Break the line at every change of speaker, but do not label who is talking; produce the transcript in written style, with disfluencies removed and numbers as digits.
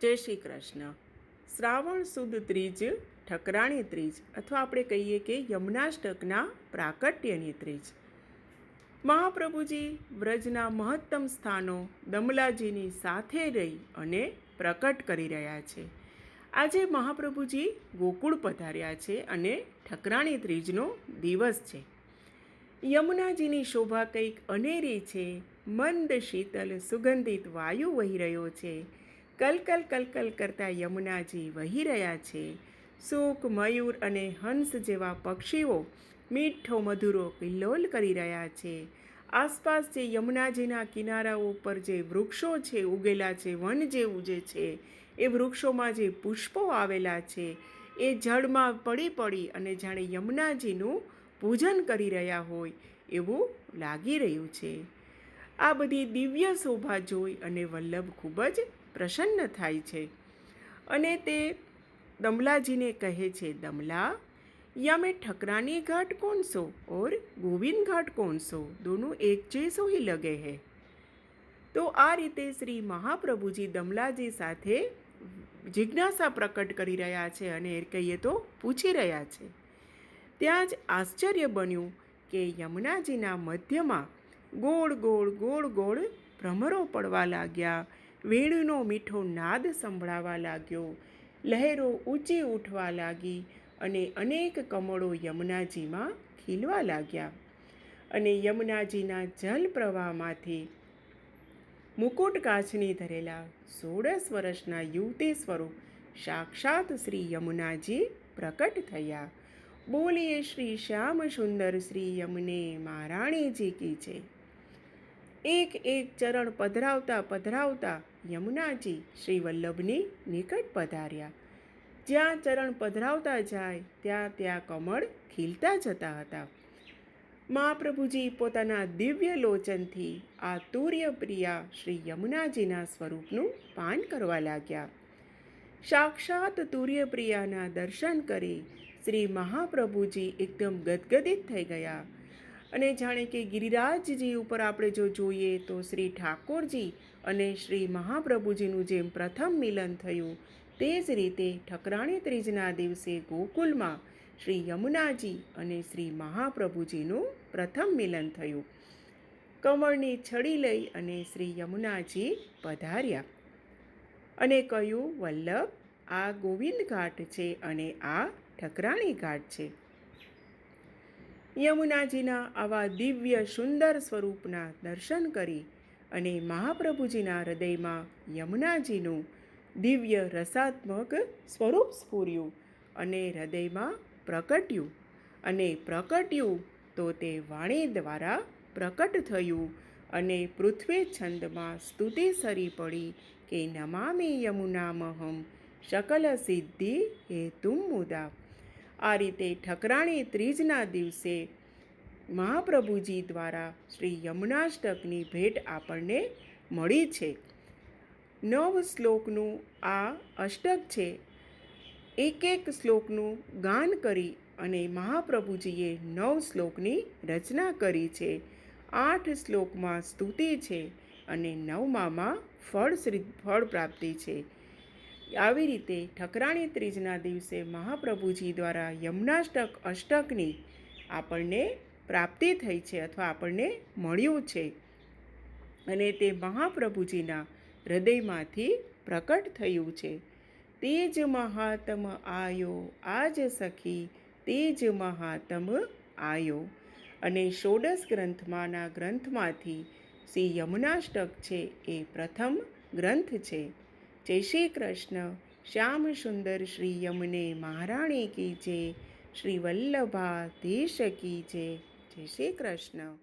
જય શ્રી કૃષ્ણ. શ્રાવણ સુદ ત્રીજ, ઠકરાણી ત્રીજ, અથવા આપણે કહીએ કે યમુનાષ્ટકના પ્રાકટ્યની ત્રીજ. મહાપ્રભુજી વ્રજના મહત્તમ સ્થાનો દમલાજીની સાથે રહી અને પ્રકટ કરી રહ્યા છે. આજે મહાપ્રભુજી ગોકુળ પધાર્યા છે અને ઠકરાણી ત્રીજનો દિવસ છે. યમુનાજીની શોભા કંઈક અનેરી છે. મંદ શીતલ સુગંધિત વાયુ વહી રહ્યો છે. કલકલ કલકલ કરતા યમુનાજી વહી રહ્યા છે. સૂક, મયુર અને હંસ જેવા પક્ષીઓ મીઠો મધુરો કિલ્લોલ કરી રહ્યા છે. આસપાસ જે યમુનાજીના કિનારાઓ પર જે વૃક્ષો છે ઉગેલા છે, વન જેવું જે છે, એ વૃક્ષોમાં જે પુષ્પો આવેલા છે એ જળમાં પડી પડી અને જાણે યમુનાજીનું પૂજન કરી રહ્યા હોય એવું લાગી રહ્યું છે. આ બધી દિવ્ય શોભા જોઈ અને વલ્લભ ખૂબ જ પ્રસન્ન થાય છે અને તે દમલાજીને કહે છે, દમલા, या मैं ठकरानी घाट कौन सो और गोविंद घाट कौन सो, दोनों एक जैसो ही लगे हैं. તો આ રીતે શ્રી મહાપ્રભુજી દમલાજી સાથે જિજ્ઞાસા પ્રકટ કરી રહ્યા છે અને કહીએ તો પૂછી રહ્યા છે. ત્યાં જ આશ્ચર્ય બન્યું કે યમુનાજીના મધ્યમાં ગોળ ગોળ ગોળ ગોળ ભ્રમરો પડવા લાગ્યા. વેણુનો મીઠો નાદ સંભળાવા લાગ્યો. લહેરો ઊંચી ઉઠવા લાગી અને અનેક કમળો યમુનાજીમાં ખીલવા લાગ્યા. અને યમુનાજીના જલ પ્રવાહમાંથી મુકુટ કાચની ધરેલા 16 વર્ષના યુવતી સ્વરૂપ સાક્ષાત શ્રી યમુનાજી પ્રકટ થયા. બોલીએ શ્રી શ્યામ સુંદર શ્રી યમુને મહારાણીજી કી છે. એક એક ચરણ પધરાવતા પધરાવતા યમુનાજી શ્રી વલ્લભની નિકટ પધાર્યા. જ્યાં ચરણ પધરાવતા જાય ત્યાં ત્યાં કમળ ખીલતા જતા હતા. મહાપ્રભુજી પોતાના દિવ્ય લોચનથી આ તુર્યપ્રિયા શ્રી યમુનાજીના સ્વરૂપનું પાન કરવા લાગ્યા. સાક્ષાત તુર્યપ્રિયાના દર્શન કરી શ્રી મહાપ્રભુજી એકદમ ગદગદિત થઈ ગયા. અને જાણે કે ગિરિરાજજી ઉપર આપણે જો જોઈએ તો શ્રી ઠાકોરજી અને શ્રી મહાપ્રભુજીનું જેમ પ્રથમ મિલન થયું તે જ રીતે ઠકરાણી ત્રીજના દિવસે ગોકુલમાં શ્રી યમુનાજી અને શ્રી મહાપ્રભુજીનું પ્રથમ મિલન થયું. કમળની છડી લઈ અને શ્રી યમુનાજી પધાર્યા અને કહ્યું, વલ્લભ, આ ગોવિંદ ઘાટ છે અને આ ઠકરાણી ઘાટ છે. યમુનાજીના આવા દિવ્ય સુંદર સ્વરૂપના દર્શન કરી અને મહાપ્રભુજીના હૃદયમાં યમુનાજીનું દિવ્ય રસાત્મક સ્વરૂપ સ્ફૂર્યું અને હૃદયમાં પ્રકટ્યું. અને પ્રકટ્યું તો તે વાણી દ્વારા પ્રકટ થયું અને પૃથ્વી છંદમાં સ્તુતિ સરી પડી કે નમામિ યમુનામહમ શકલ સિદ્ધિ હેતુમ મુદા. આ રીતે ઠકરાણી ત્રીજના દિવસે મહાપ્રભુજી દ્વારા શ્રી યમુનાષ્ટકની ભેટ આપણને મળી છે. 9 શ્લોકનું આ અષ્ટક છે. એક એક શ્લોકનું ગાન કરી અને મહાપ્રભુજીએ 9 શ્લોકની રચના કરી છે. 8 શ્લોકમાં સ્તુતિ છે અને 9માં ફળ પ્રાપ્તિ છે. આવી રીતે ઠકરાણી ત્રીજના દિવસે મહાપ્રભુજી દ્વારા યમુનાષ્ટક અષ્ટકની આપણને પ્રાપ્તિ થઈ છે અથવા આપણને મળ્યું છે અને તે મહાપ્રભુજીના હૃદયમાંથી પ્રકટ થયું છે. તે જ મહાત્મ આયો આજ સખી, તે જ મહાત્મ આયો. અને 16 ગ્રંથમાંના ગ્રંથમાંથી શ્રી યમુનાષ્ટક છે એ પ્રથમ ગ્રંથ છે. જય શ્રી કૃષ્ણ. શ્યામ સુંદર શ્રી યમુને મહારાણી કી જય. શ્રી વલ્લભાધીશ કી જય. જય શ્રી કૃષ્ણ.